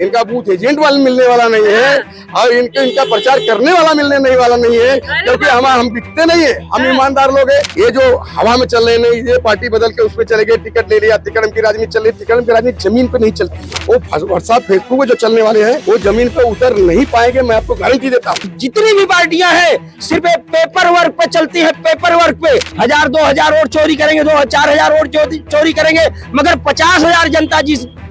इनका booth agent वाला मिलने वाला नहीं है और इनका प्रचार करने वाला मिलने नहीं वाला नहीं है, क्योंकि हम बिकते नहीं है, हम ईमानदार लोग हैं। ये जो हवा में चल रहे नहीं, ये पार्टी बदल के उसमें चले गए, टिकट ले लिया, तिकड़म की राजनीति चल रही, तिकड़म की राजनीति जमीन पे नहीं चलती। वो व्हाट्सएप फेसबुक में जो चलने वाले हैं वो जमीन पे उतर नहीं पाएंगे, मैं आपको गारंटी देता हूँ। जितनी भी पार्टियां हैं सिर्फ पेपर वर्क पे चलती है, पेपर वर्क पे 1000-2000 वोट चोरी करेंगे, 2000-4000 वोट चोरी करेंगे, मगर 50,000 जनता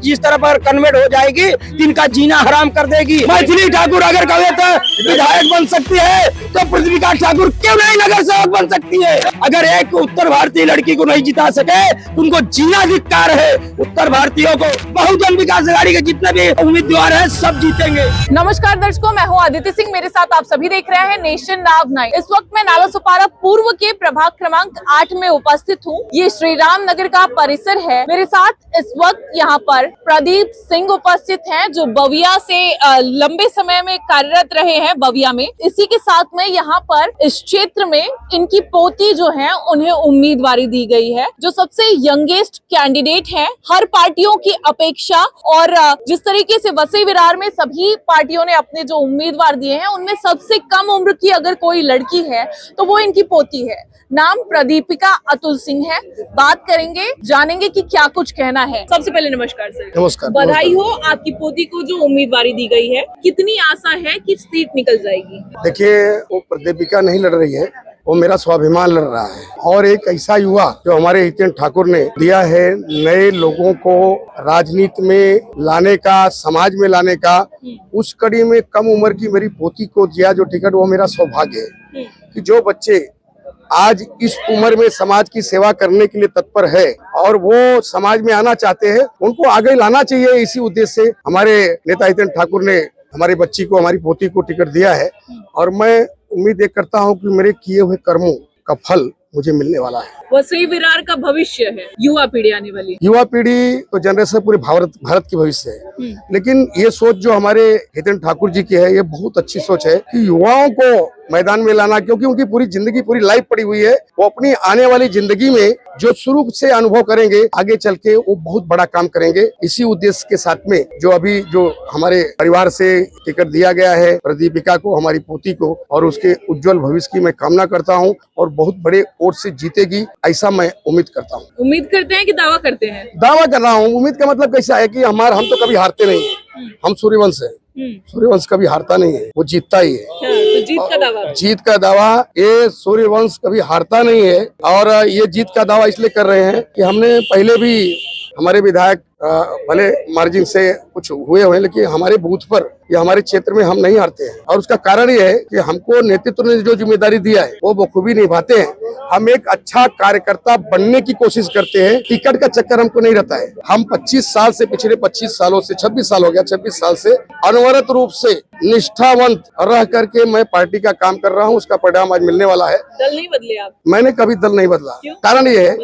जिस तरह पर कन्वर्ट हो जाएगी, इनका जीना हराम कर देगी। मैथिली ठाकुर अगर कहे तो विधायक बन सकती है, तो पृथ्वीका ठाकुर क्यों नहीं नगर सेवक बन सकती है? अगर एक उत्तर भारतीय लड़की को नहीं जिता सके, उनको जीना धिक्कार है। उत्तर भारतीयों को बहुजन विकास अघाड़ी के जितने भी उम्मीदवार हैं सब जीतेंगे। नमस्कार दर्शकों, मैं हूं आदित्य सिंह, मेरे साथ आप सभी देख रहे हैं नेशन नाव 9। इस वक्त मैं नालासोपारा पूर्व के प्रभाग क्रमांक 8 में उपस्थित हूं। ये श्री राम नगर का परिसर है। मेरे साथ इस वक्त यहाँ पर प्रदीप सिंह उपस्थित हैं, जो बविया से लंबे समय में कार्यरत रहे हैं बविया में। इसी के साथ में यहाँ पर इस क्षेत्र में इनकी पोती जो है उन्हें उम्मीदवारी दी गई है, जो सबसे यंगेस्ट कैंडिडेट है हर पार्टियों की अपेक्षा। और जिस तरीके से वसई विरार में सभी पार्टियों ने अपने जो उम्मीदवार दिए हैं, उनमें सबसे कम उम्र की अगर कोई लड़की है तो वो इनकी पोती है। नाम प्रदीपिका अतुल सिंह है। बात करेंगे, जानेंगे कि क्या कुछ कहना है। सबसे पहले नमस्कार सर। नमस्कार। बधाई हो, आपकी पोती को जो उम्मीदवारी दी गई है। कितनी आशा है कि सीट निकल जाएगी? देखिए, वो प्रदीपिका नहीं लड़ रही है, वो मेरा स्वाभिमान लड़ रहा है। और एक ऐसा युवा जो हमारे हितेन ठाकुर ने दिया है, नए लोगों को राजनीति में लाने का, समाज में लाने का, उस कड़ी में कम उम्र की मेरी पोती को दिया जो टिकट, वो मेरा सौभाग्य है कि जो बच्चे आज इस उम्र में समाज की सेवा करने के लिए तत्पर है और वो समाज में आना चाहते हैं, उनको आगे लाना चाहिए। इसी उद्देश्य से हमारे नेता हितेन ठाकुर ने हमारी बच्ची को, हमारी पोती को टिकट दिया है। और मैं उम्मीद करता हूं कि मेरे किए हुए कर्मों का फल मुझे मिलने वाला है। वसई विरार का भविष्य है, युवा पीढ़ी आने वाली। युवा पीढ़ी तो जनरेशन पूरे भारत की भविष्य है, लेकिन ये सोच जो हमारे हितेन ठाकुर जी की है, ये बहुत अच्छी सोच है कि युवाओं को मैदान में लाना, क्योंकि उनकी पूरी जिंदगी, पूरी लाइफ पड़ी हुई है। वो अपनी आने वाली जिंदगी में जो शुरू से अनुभव करेंगे, आगे चल के वो बहुत बड़ा काम करेंगे। इसी उद्देश्य के साथ में जो हमारे परिवार से टिकट दिया गया है प्रदीपिका को, हमारी पोती को, और उसके उज्जवल भविष्य की मैं कामना करता हूँ और बहुत बड़े वोट से जीतेगी, ऐसा मैं उम्मीद करता हूँ। उम्मीद करते हैं कि दावा करते हैं? दावा कर रहा हूँ। उम्मीद का मतलब कैसा है कि हम तो कभी हारते नहीं है। हम सूर्यवंश है, सूर्यवंश कभी हारता नहीं है, वो जीतता ही है। तो जीत का दावा, ये सूर्यवंश कभी हारता नहीं है। और ये जीत का दावा इसलिए कर रहे हैं कि हमने पहले भी, हमारे विधायक भले मार्जिन से कुछ हुए हैं, लेकिन हमारे बूथ पर या हमारे क्षेत्र में हम नहीं हारते हैं। और उसका कारण ये है कि हमको नेतृत्व ने जो जिम्मेदारी दिया है वो बखूबी निभाते हैं। हम एक अच्छा कार्यकर्ता बनने की कोशिश करते हैं। टिकट का चक्कर हमको नहीं रहता है। हम 25 साल से, पिछले 25 सालों से, 26 साल हो गया, 26 साल से अनवरत रूप से निष्ठावंत रह करके मैं पार्टी का काम कर रहा हूँ। उसका परिणाम आज मिलने वाला है। दल नहीं बदले आप? मैंने कभी दल नहीं बदला। कारण ये है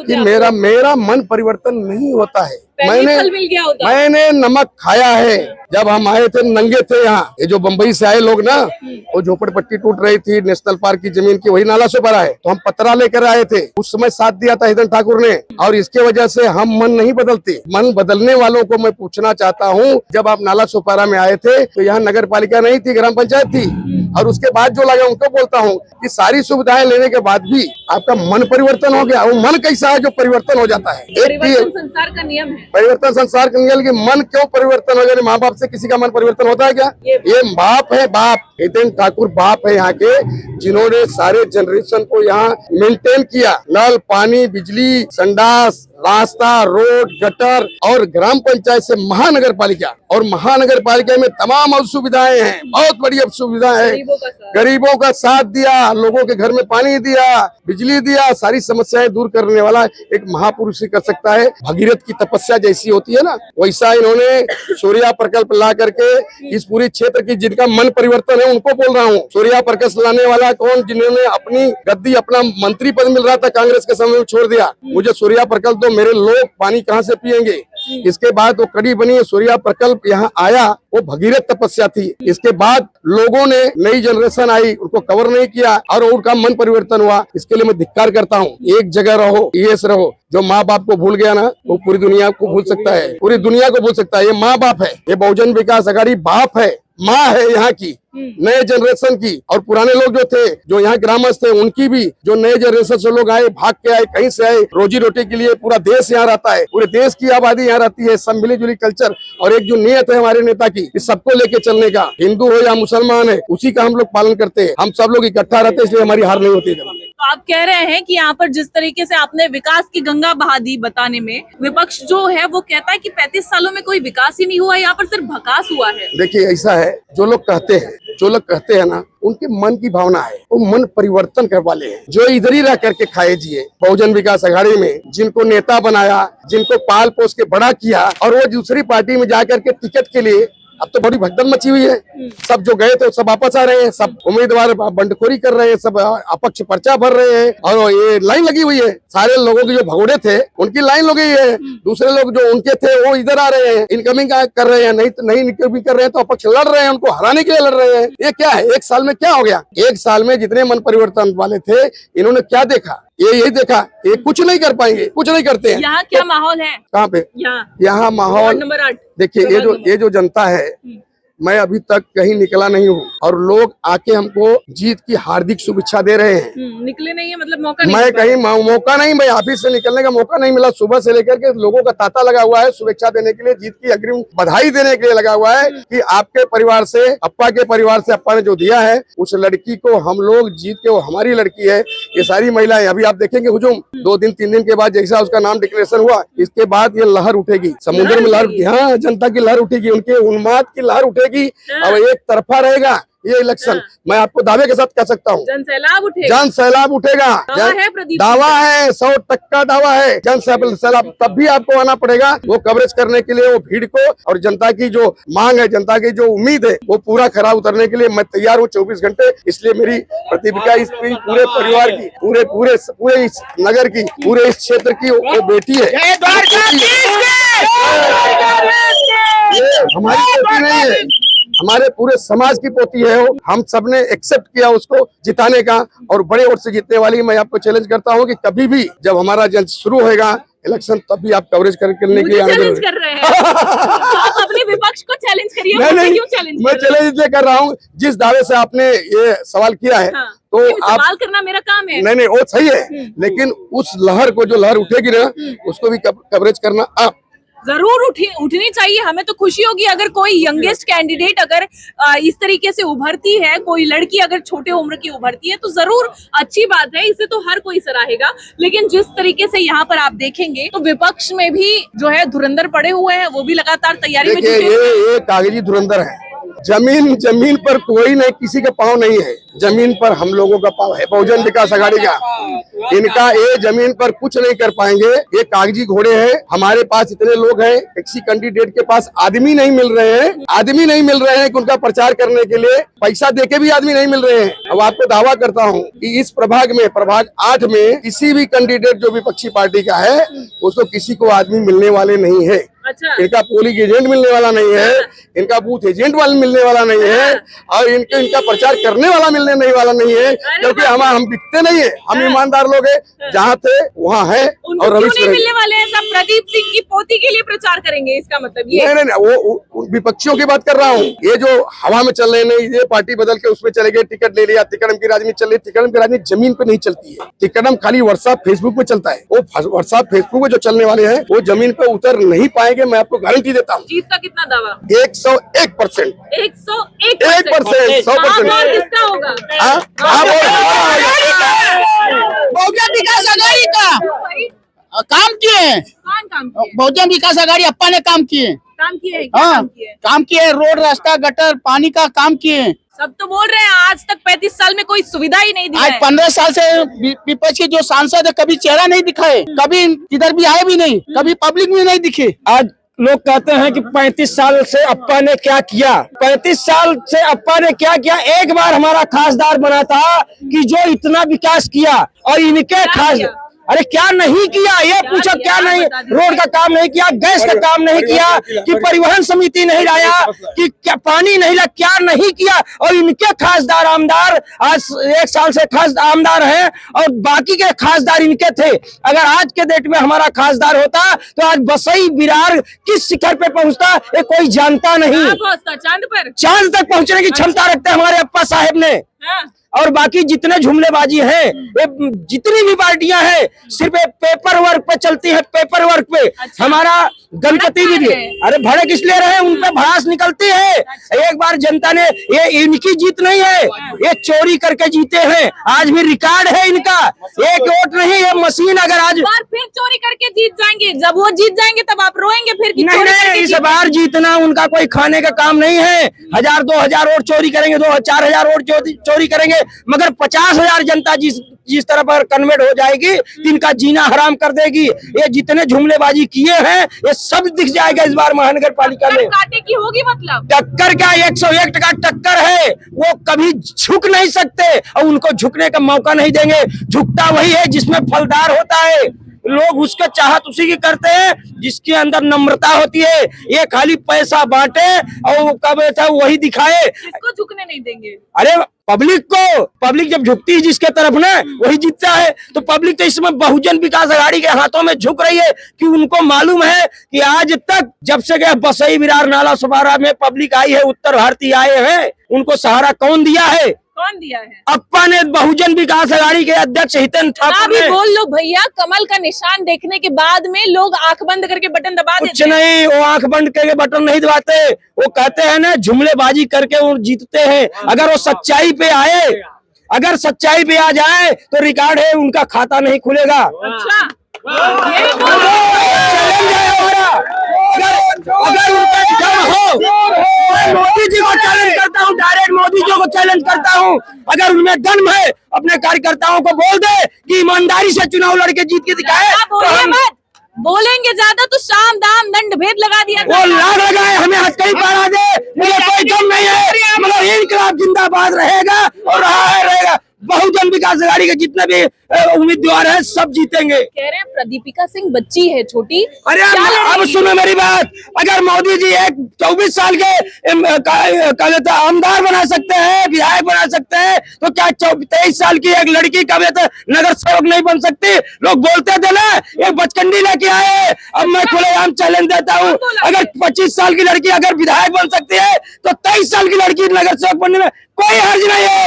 कि मेरा मन परिवर्तन नहीं होता है। मैंने नमक खाया है। जब हम आए थे, नंगे थे यहाँ, ये जो बम्बई से आए लोग ना, वो झोपड़पट्टी टूट रही थी नेशनल पार्क की जमीन की, वही नालासोपारा है, तो हम पतरा लेकर आए थे। उस समय साथ दिया था हितेन ठाकुर ने, और इसके वजह से हम मन नहीं बदलते। मन बदलने वालों को मैं पूछना चाहता हूँ, जब आप नालासोपारा में आए थे तो यहाँ नगर पालिका नहीं थी, ग्राम पंचायत थी। और उसके बाद जो लगे उनको बोलता हूँ कि सारी सुविधाएं लेने के बाद भी आपका मन परिवर्तन हो गया। वो मन कैसा है जो परिवर्तन हो जाता है? परिवर्तन संसार का नियम है। परिवर्तन संसार का नियम, कि मन क्यों परिवर्तन हो जाए? माँ बाप से किसी का मन परिवर्तन होता है क्या? ये बाप है, बाप। हितेन ठाकुर बाप है यहाँ के, जिन्होंने सारे जनरेशन को यहाँ मेंटेन किया। नल, पानी, बिजली, संडास, रास्ता, रोड, गटर, और ग्राम पंचायत से महानगर पालिका, और महानगर पालिका में तमाम अब सुविधाएं हैं, बहुत बड़ी अब सुविधाएं हैं। गरीबों का साथ दिया, लोगों के घर में पानी दिया, बिजली दिया, सारी समस्याएं दूर करने वाला एक महापुरुष ही कर सकता है। भगीरथ की तपस्या जैसी होती है ना, वैसा इन्होंने सूर्या प्रकल्प ला करके इस पूरे क्षेत्र की, जिनका मन परिवर्तन है उनको बोल रहा हूँ। सूर्या प्रकल्प लाने वाला कौन? जिन्होंने अपनी गद्दी, अपना मंत्री पद मिल रहा था कांग्रेस के समय में छोड़ दिया। मुझे सूर्या प्रकल्प दो, मेरे लोग पानी कहाँ से पियेंगे? इसके बाद वो कड़ी बनी, सूर्या प्रकल्प यहाँ आया, वो भगीरथ तपस्या थी। इसके बाद लोगों ने, नई जनरेशन आई, उनको कवर नहीं किया और उनका मन परिवर्तन हुआ। इसके लिए मैं धिक्कार करता हूँ। एक जगह रहो, ईएस रहो। जो माँ बाप को भूल गया ना, वो पूरी दुनिया को भूल सकता है, पूरी दुनिया को भूल सकता है। ये माँ बाप है, ये बहुजन विकास आघाड़ी बाप है, माँ है यहाँ की, नए जनरेशन की। और पुराने लोग जो थे, जो यहाँ ग्रामस्थ थे, उनकी भी, जो नए जनरेशन से लोग आए, भाग के आए, कहीं से आए, रोजी रोटी के लिए पूरा देश यहाँ रहता है, पूरे देश की आबादी यहाँ रहती है। सब मिली जुली कल्चर और एक जो नियत है हमारे नेता की, इस सबको लेके चलने का, हिंदू हो या मुसलमान है, उसी का हम लोग पालन करते हैं। हम सब लोग इकट्ठा रहते हैं, इसलिए हमारी हार नहीं होती। तो आप कह रहे हैं कि यहाँ पर जिस तरीके से आपने विकास की गंगा बहा दी बताने में, विपक्ष जो है वो कहता है कि 35 सालों में कोई विकास ही नहीं हुआ, यहाँ पर सिर्फ भकास हुआ है। देखिए ऐसा है, जो लोग कहते हैं ना, उनके मन की भावना है, वो मन परिवर्तन कर वाले हैं, जो इधर ही रह करके खाए जिए। बहुजन विकास आघाड़ी में जिनको नेता बनाया, जिनको पाल पोस के बड़ा किया, और वो दूसरी पार्टी में जाकर के टिकट के लिए अब तो बड़ी भगदड़ मची हुई है। सब जो गए थे सब वापस आ रहे हैं, सब उम्मीदवार बंडखोरी कर रहे हैं, सब अपक्ष पर्चा भर रहे हैं, और ये लाइन लगी हुई है। सारे लोगों के जो भगोड़े थे उनकी लाइन लगी है, दूसरे लोग जो उनके थे वो इधर आ रहे हैं, इनकमिंग कर रहे हैं, नहीं इनकमिंग कर रहे हैं तो अपक्ष लड़ रहे हैं, उनको हराने के लिए लड़ रहे हैं। ये क्या है? एक साल में क्या हो गया? एक साल में जितने मन परिवर्तन वाले थे, इन्होंने क्या देखा? ये यही देखा, ये कुछ नहीं कर पाएंगे, कुछ नहीं करते हैं। यहाँ क्या माहौल है? कहाँ पे? यहाँ माहौल नंबर 8। देखिए, ये जो जनता है, मैं अभी तक कहीं निकला नहीं हूँ और लोग आके हमको जीत की हार्दिक शुभेच्छा दे रहे हैं। निकले नहीं है मतलब मौका नहीं, मैं कहीं मौका नहीं, मैं ऑफिस से निकलने का मौका नहीं मिला। सुबह से लेकर के लोगों का तांता लगा हुआ है शुभेच्छा देने के लिए, जीत की अग्रिम बधाई देने के लिए लगा हुआ है कि आपके परिवार से, अप्पा के परिवार से अप्पा ने जो दिया है, उस लड़की को हम लोग जीत के, वो हमारी लड़की है। ये सारी महिलाएं, अभी आप देखेंगे हुजूम 2 दिन 3 दिन के बाद जैसा उसका नाम डिक्लेरेशन हुआ, इसके बाद ये लहर उठेगी, समुद्र में लहर, हाँ, जनता की लहर उठेगी, उनके उन्माद की लहर उठेगी। अब एक तरफा रहेगा ये इलेक्शन, मैं आपको दावे के साथ कह सकता हूँ। जन सैलाब उठेगा, जन सैलाब उठेगा, दावा है, 100% दावा है। जन सैलाब तब भी आपको आना पड़ेगा, वो कवरेज करने के लिए, वो भीड़ को, और जनता की जो मांग है, जनता की जो उम्मीद है, वो पूरा खरा उतरने के लिए मैं तैयार हूँ 24 घंटे। इसलिए मेरी प्रतिभा इस पूरे परिवार की, पूरे इस नगर की, पूरे इस क्षेत्र की वो बेटी है। हमारी बेटी नहीं है, हमारे पूरे समाज की पोती है वो। हम सबने एक्सेप्ट किया उसको जिताने का, और बड़े वोट से जीतने वाली। मैं आपको चैलेंज करता हूँ कि कभी भी जब हमारा जल्द शुरू होगा इलेक्शन, तब भी आप कवरेज करने के लिए चैलेंज कर रहे हैं। तो आप अपने विपक्ष को चैलेंज करिए। नहीं, क्यों चैलेंज? मैं चैलेंज इसलिए कर रहा हूँ, जिस दावे से आपने ये सवाल किया है, हाँ, तो आप सवाल करना मेरा काम है। नहीं, वो सही है, लेकिन उस लहर को, जो लहर उठेगी ना, उसको भी कवरेज करना आप जरूर उठनी चाहिए। हमें तो खुशी होगी अगर कोई यंगेस्ट कैंडिडेट अगर इस तरीके से उभरती है, कोई लड़की अगर छोटे उम्र की उभरती है, तो जरूर अच्छी बात है, इसे तो हर कोई सराहेगा। लेकिन जिस तरीके से यहाँ पर आप देखेंगे तो विपक्ष में भी जो है धुरंधर पड़े हुए हैं, वो भी लगातार तैयारी में जुटे हुए हैं। ये कागजी धुरंधर है। जमीन पर कोई नहीं, किसी का पाँव नहीं है, जमीन पर हम लोगों का पाँव है, बहुजन विकास आघाड़ी का। इनका ये जमीन पर कुछ नहीं कर पाएंगे, ये कागजी घोड़े हैं। हमारे पास इतने लोग हैं, किसी कैंडिडेट के पास आदमी नहीं मिल रहे हैं कि उनका प्रचार करने के लिए पैसा देके भी आदमी नहीं मिल रहे हैं। अब आपको दावा करता हूँ कि इस प्रभाग 8 में किसी भी कैंडिडेट जो विपक्षी पार्टी का है, उसको किसी को आदमी मिलने वाले नहीं है। अच्छा। इनका पोलिंग एजेंट मिलने वाला नहीं है, इनका बूथ एजेंट वाला मिलने वाला नहीं है, और इनका प्रचार करने वाला मिलने नहीं वाला नहीं है, क्योंकि हम बिकते नहीं है, हम ईमानदार लोग हैं, जहाँ थे वहाँ है। और नहीं मिलने वाले हैं, सब प्रदीप सिंह की पोती के लिए प्रचार करेंगे, इसका मतलब ये नहीं, वो विपक्षियों की बात कर रहा हूँ। ये जो हवा में चल रहे हैं, ये पार्टी बदल के उसमें चले गए, टिकट ले लिया, तिकड़म की राजनीति चल रही है। तिकड़म की राजनीति जमीन पे नहीं चलती है, तिकड़म खाली व्हाट्सएप फेसबुक पे चलता है। वो व्हाट्सएप फेसबुक पे जो चलने वाले हैं, वो जमीन पे उतर नहीं पाएंगे, मैं आपको गारंटी देता हूँ। जीत का कितना दावा? 101%। 101%। 100%। किसका होगा? बहुजन विकास आघाड़ी का काम किए, बहुजन विकास आघाड़ी अप्पा ने काम किए, हाँ, काम किए, रोड, रास्ता, गटर, पानी का काम किए। सब तो बोल रहे हैं आज तक 35 साल में कोई सुविधा ही नहीं दी आज है। 15 साल से विपक्ष के जो सांसद है, कभी चेहरा नहीं दिखाए, कभी किधर भी आए भी नहीं, कभी पब्लिक में नहीं दिखे। आज लोग कहते हैं कि 35 साल से अप्पा ने क्या किया, 35 साल से अप्पा ने क्या किया। एक बार हमारा खासदार बना था कि जो इतना विकास किया, और इनके अरे क्या नहीं किया, ये पूछो क्या नहीं, रोड का काम नहीं किया, गैस का काम नहीं किया, कि परिवहन समिति नहीं लाया, कि क्या पानी नहीं लाया, क्या नहीं किया। और इनके खासदार आमदार आज 1 साल से खास आमदार हैं और बाकी के खासदार इनके थे। अगर आज के डेट में हमारा खासदार होता तो आज बसई विरार किस शिखर पे पहुंचता ये कोई जानता नहीं। चांद पर, चांद तक पहुंचने की क्षमता रखते हैं हमारे अप्पा साहब ने। और बाकी जितने जुमलेबाजी हैं, ये जितनी भी पार्टियां हैं, सिर्फ पेपर वर्क पे चलती है, पेपर वर्क पे। हमारा गणपति भी अरे भड़क इसलिए रहे, उन पे भड़ास निकलती है। एक बार जनता ने, ये इनकी जीत नहीं है, ये चोरी करके जीते हैं, आज भी रिकॉर्ड है इनका। एक वोट नहीं, ये मशीन अगर आज फिर चोरी करके जीत जाएंगे, जब वो जीत जाएंगे तब आप रोएंगे फिर कि नहीं, इस बार जीतना उनका कोई खाने का काम नहीं है। 1000-2000 वोट चोरी करेंगे, 2000-4000 वोट चोरी करेंगे, मगर 50,000 जनता जिस तरह पर कन्वर्ट हो जाएगी, इनका जीना हराम कर देगी। ये जितने जुमलेबाजी किए हैं ये सब दिख जाएगा इस बार महानगर पालिका में। कांटे की होगी मतलब टक्कर क्या, 101 का टक्कर है, वो कभी झुक नहीं सकते और उनको झुकने का मौका नहीं देंगे। झुकता वही है जिसमें फलदार होता है। लोग उसका चाहत उसी की करते हैं जिसके अंदर नम्रता होती है। ये खाली पैसा बांटे और कब था वही दिखाए, इसको झुकने नहीं देंगे। अरे पब्लिक जब झुकती है जिसके तरफ ना वही जीतता है। तो पब्लिक तो इसमें बहुजन विकास आघाड़ी के हाथों में झुक रही है कि उनको मालूम है कि आज तक जब से गए बसई विरार नाला सुपारा में पब्लिक आई है, उत्तर भारतीय आए हैं, उनको सहारा कौन दिया है? कौन दिया है? अप्पा ने, बहुजन विकास आघाड़ी के अध्यक्ष हितेन ठाकुर ने। बोल लो भैया, कमल का निशान देखने के बाद में लोग आंख बंद करके बटन दबा देते हैं। कुछ नहीं, वो आंख बंद करके बटन नहीं दबाते, वो कहते हैं ना जुमलेबाजी करके वो जीतते हैं। अगर वो सच्चाई पे आए, अगर सच्चाई पे आ जाए तो रिकॉर्ड है, उनका खाता नहीं खुलेगा। अच्छा, अगर उनका दम हो, मैं मोदी जी को चैलेंज करता हूँ, डायरेक्ट मोदी जी को चैलेंज करता हूँ, अगर उनमें दम है अपने कार्यकर्ताओं को बोल दे कि ईमानदारी से चुनाव लड़के जीत के दिखाए। बोलेंगे ज्यादा तो साम दाम दंड भेद लगा दिया, वो लाग लगाए, हमें हथकड़ी पहना दे, मुझे कोई गम नहीं है, मगर इनकलाब जिंदाबाद रहेगा और रहा है रहेगा। बहुजन विकास आघाड़ी के जितने भी उम्मीदवार हैं सब जीतेंगे। कह रहे हैं प्रदीपिका सिंह बच्ची है छोटी। अरे अब सुनो मेरी बात, अगर मोदी जी एक 24 साल के आमदार बना सकते हैं, विधायक बना सकते हैं, तो क्या 23 साल की एक लड़की का नगर सेवक नहीं बन सकती? लोग बोलते थे ना एक बचकंडी लेके आए। अब मैं खुलेआम चैलेंज देता हूँ, अगर 25 साल की लड़की अगर विधायक बन सकती है तो 23 साल की लड़की नगर सेवक बनने में कोई हर्ज नहीं है।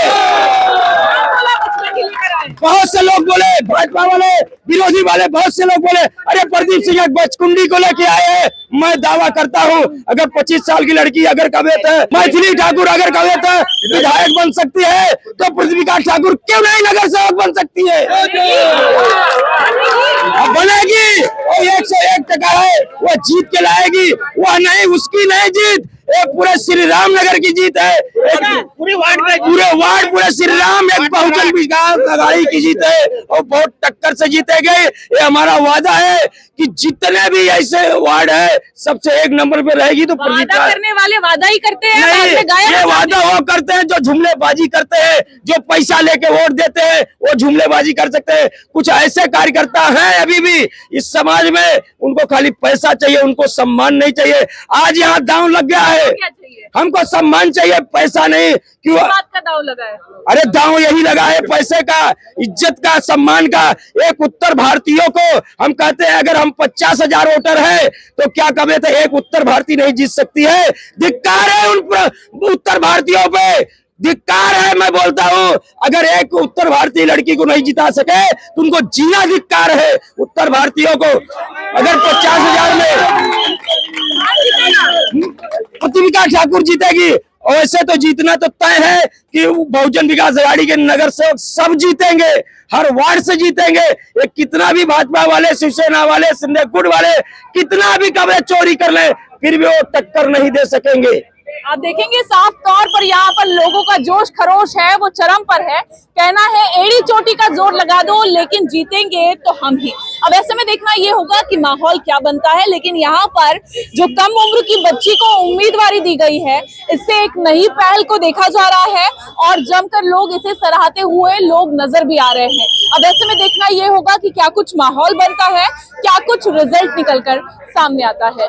बहुत से लोग बोले, भाजपा वाले, विरोधी वाले, बहुत से लोग बोले अरे प्रदीप सिंह एक बचकुंडी को लेके आए हैं। मैं दावा करता हूं अगर 25 साल की लड़की अगर कविता मैथिली ठाकुर अगर कविता विधायक बन सकती है तो प्रदीपिका ठाकुर क्यों नहीं नगर सेवक बन सकती है? अब बनेगी, वो 101% है, वो जीत के लाएगी। वह नहीं, उसकी नहीं जीत, ये पूरे श्री राम नगर की जीत है, पूरे वार्ड पूरे श्री राम एक बहुजन विकास आघाड़ी की जीत है और बहुत टक्कर से जीतेंगे। ये हमारा वादा है कि जितने भी ऐसे वार्ड है सबसे 1 नंबर पे रहेगी। तो वादा करने वाले वादा ही करते हैं, नहीं, ये वादा वो करते हैं जो जुमलेबाजी करते हैं, जो पैसा लेके वोट देते हैं, वो जुमलेबाजी कर सकते हैं। कुछ ऐसे कार्यकर्ता हैं अभी भी इस समाज में, उनको खाली पैसा चाहिए, उनको सम्मान नहीं चाहिए। आज यहाँ दांव लग गया है, हमको सम्मान चाहिए, पैसा नहीं। क्यों बात का दांव लगा है? अरे दांव यही लगा है पैसे का, इज्जत का, सम्मान का। एक उत्तर भारतीयों को हम कहते हैं अगर हम 50,000 वोटर है तो क्या कभी तो एक उत्तर भारतीय नहीं जीत सकती है? धिक्कार है उन उत्तर भारतीयों पे, धिक्कार है। मैं बोलता हूँ अगर एक उत्तर भारतीय लड़की को नहीं जिता सके तो उनको जीना धिक्कार है उत्तर भारतीयों को। अगर 50,000 में प्रदीपिका ठाकुर जीतेगी, और ऐसे तो जीतना तो तय है कि बहुजन विकास आघाड़ी के नगर सेवक सब जीतेंगे, हर वार्ड से जीतेंगे। ये कितना भी भाजपा वाले, शिवसेना वाले, सिंधे गुट वाले कितना भी कवरेज चोरी कर ले, फिर भी वो टक्कर नहीं दे सकेंगे। आप देखेंगे साफ तौर पर यहाँ पर लोगों का जोश खरोश है वो चरम पर है। कहना है एड़ी चोटी का जोर लगा दो लेकिन जीतेंगे तो हम ही। अब ऐसे में देखना ये होगा कि माहौल क्या बनता है, लेकिन यहाँ पर जो कम उम्र की बच्ची को उम्मीदवारी दी गई है, इससे एक नई पहल को देखा जा रहा है और जमकर लोग इसे सराहते हुए लोग नजर भी आ रहे हैं। अब ऐसे में देखना ये होगा कि क्या कुछ माहौल बनता है, क्या कुछ रिजल्ट निकलकर सामने आता है।